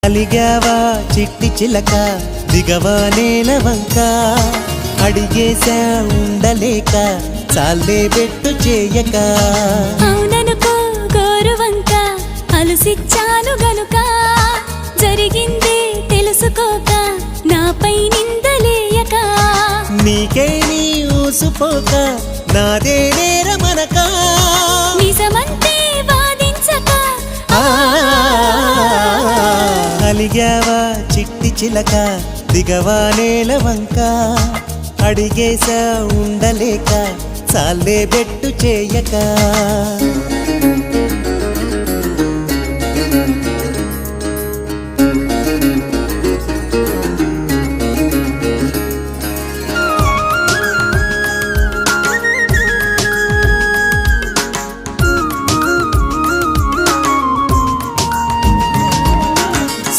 అలిగావా చిట్టి చిలక దిగవా నేల వంక అడిగేశా ఉండలేక చాలే బెట్టు చేయక అవుననుకో గోరువంక అలుసిచ్చాను గనుక జరిగిందే తెలుసుకోక నాపై నిందలేయక నీకే నీ ఊసుపోక నాదే నేరమనక నిజమంటే వాదించక అలిగావా చిట్టి చిలక దిగవా నేల వంక అడిగేశా ఉండలేక చాలే బెట్టు చేయక